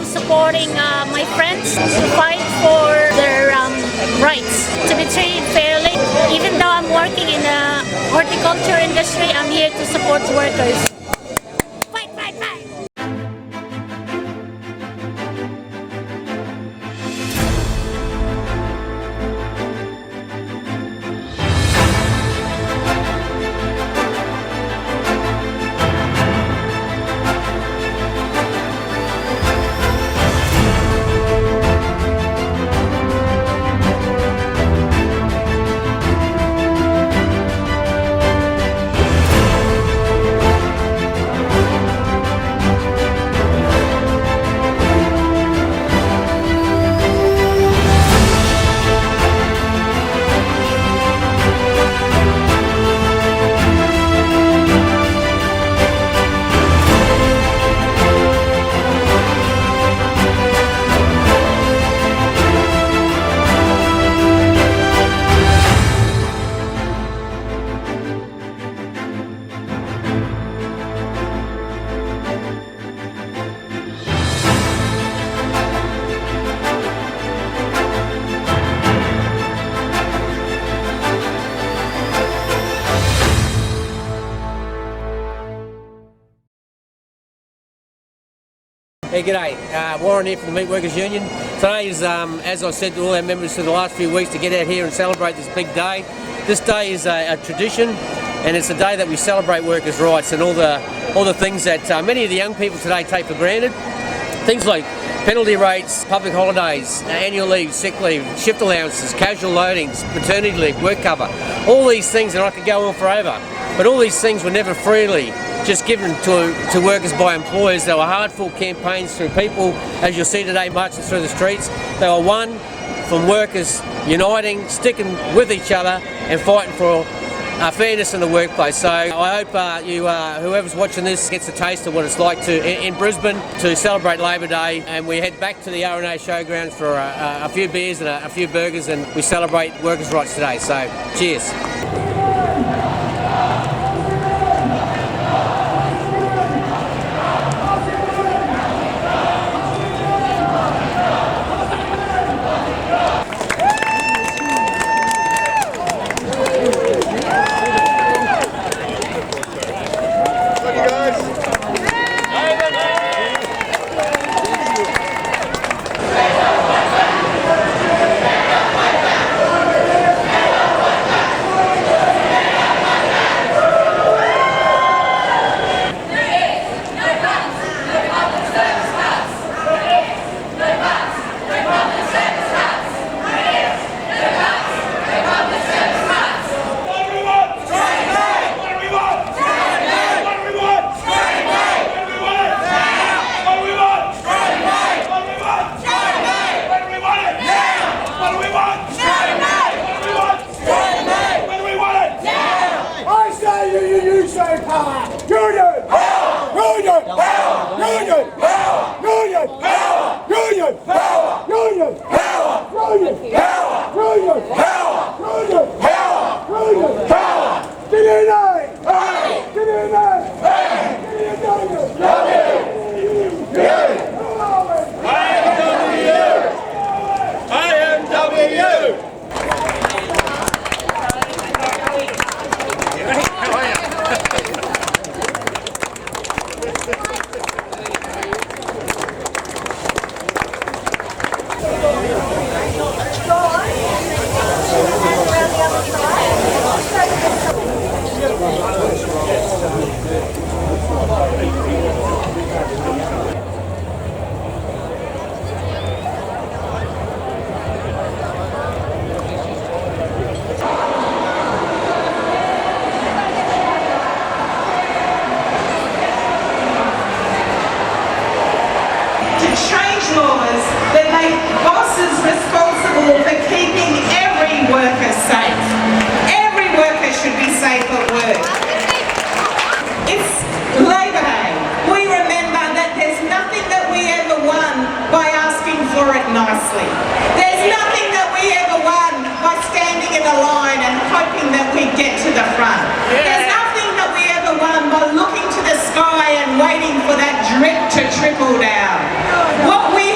supporting my friends to fight for their rights, to be treated fairly. Even though I'm working in the horticulture industry, I'm here to support workers. Fight, fight, fight! Hey, g'day. Warren here from the Meat Workers Union. Today is, as I said to all our members for the last few weeks, to get out here and celebrate this big day. This day is a tradition, and it's a day that we celebrate workers' rights and all the things that many of the young people today take for granted. Things like penalty rates, public holidays, annual leave, sick leave, shift allowances, casual loadings, maternity leave, work cover. All these things, and I could go on forever, but all these things were never freely just given to workers by employers. They were hard-fought campaigns through people, as you'll see today, marching through the streets. They were won from workers uniting, sticking with each other and fighting for fairness in the workplace. So I hope whoever's watching this gets a taste of what it's like in Brisbane to celebrate Labor Day, and we head back to the RNA showgrounds for a few beers and a few burgers, and we celebrate workers' rights today. So cheers. Waiting for that drip to trickle down. What we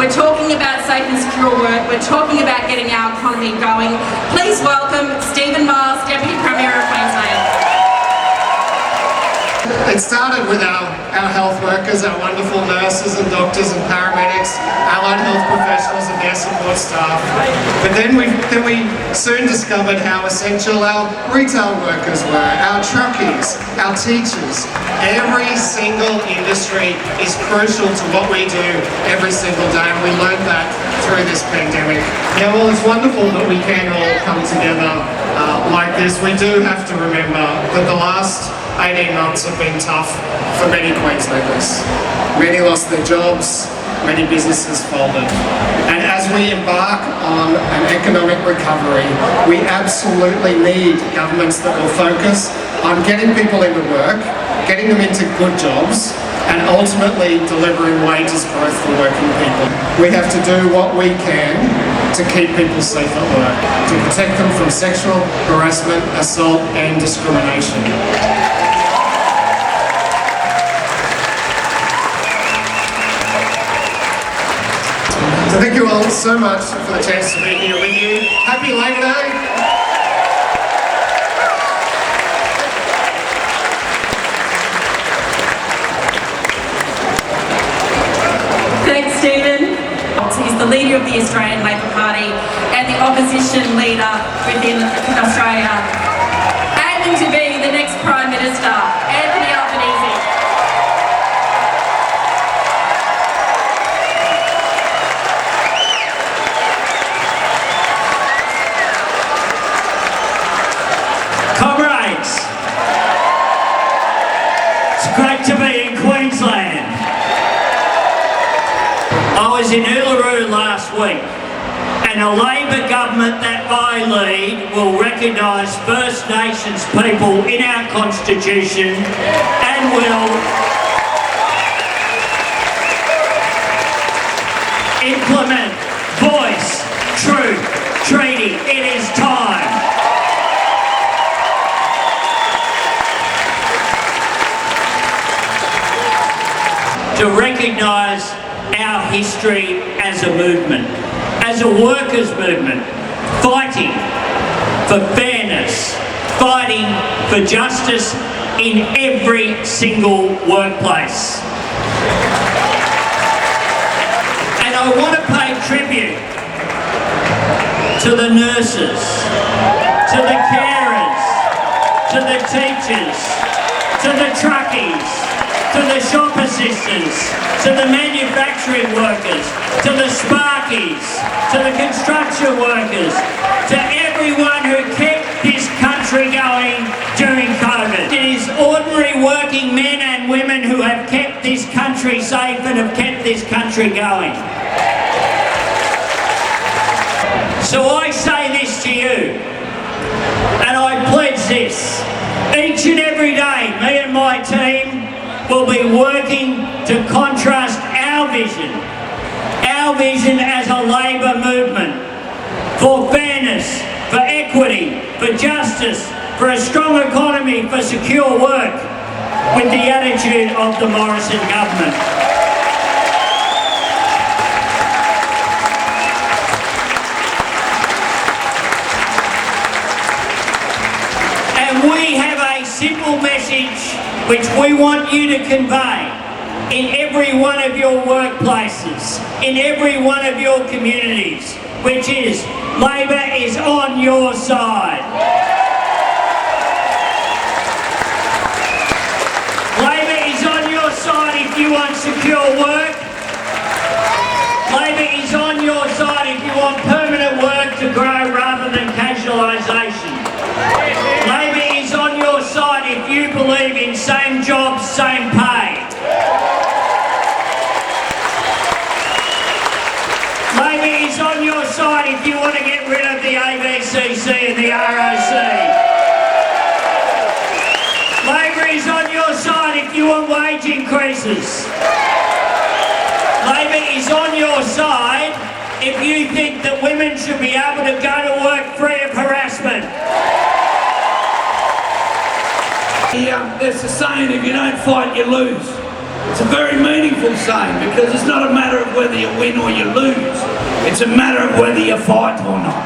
We're talking about safe and secure work. We're talking about getting our economy going. Please welcome Stephen Miles, Deputy Premier of Queensland. It started with our health workers, our wonderful nurses and doctors and paramedics, allied health professionals and their support staff. But then we soon discovered how essential our retail workers were, our truckies, our teachers. Every single industry is crucial to what we do every single day, and we learned that through this pandemic. Yeah, well, it's wonderful that we can all come together like this. We do have to remember that the last 18 months have been tough for many Queenslanders. Many lost their jobs, many businesses folded. And as we embark on an economic recovery, we absolutely need governments that will focus on getting people into work, getting them into good jobs, and ultimately delivering wages growth for working people. We have to do what we can to keep people safe at work, to protect them from sexual harassment, assault, and discrimination. So thank you all so much for the chance to be here with you. Happy Layne Day! Thanks, Stephen. He's the leader of the Australian Labor Party and the opposition leader within Australia, aiming to be the next Prime Minister, Anthony Albanese. Comrades, it's great to be in Queensland. I was in Uluru last week, and a Labor government that I lead will recognise First Nations people in our Constitution and will implement Voice, Truth, Treaty. It is time. To recognise our history as a movement, as a workers' movement, fighting for fairness, fighting for justice in every single workplace. And I want to pay tribute to the nurses, to the carers, to the teachers, to the truckies, to the shop assistants, to the manufacturing workers, to the sparkies, to the construction workers, to everyone who kept this country going during COVID. It is ordinary working men and women who have kept this country safe and have kept this country going. So I say this to you, and I pledge this. Each and every day, me and my team will be working to contrast our vision as a Labor movement for fairness, for equity, for justice, for a strong economy, for secure work, with the attitude of the Morrison government. And we have a simple message which we want you to convey in every one of your workplaces, in every one of your communities, which is Labor is on your side. Labor is on your side if you want secure work. Labor is on your side if you want permanent work to grow rather than casualisation. Labor is on your side if you believe in same jobs, same pay. Labor is on your side if you want to get rid of the ABCC and the ROC. Labor is on your side if you want wage increases. Labor is on your side if you think that women should be able to go to work free of harassment. There's a saying, if you don't fight, you lose. It's a very meaningful saying because it's not a matter of whether you win or you lose. It's a matter of whether you fight or not.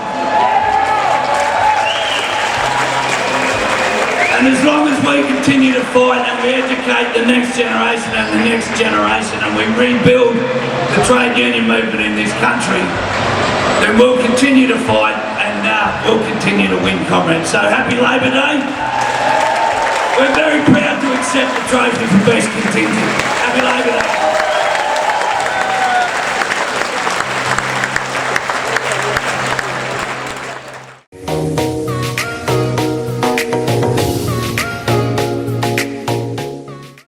And as long as we continue to fight and we educate the next generation and the next generation and we rebuild the trade union movement in this country, then we'll continue to fight and we'll continue to win, comrades. So happy Labor Day. We're very proud to accept the trophy for best contingent. Happy Labor Day.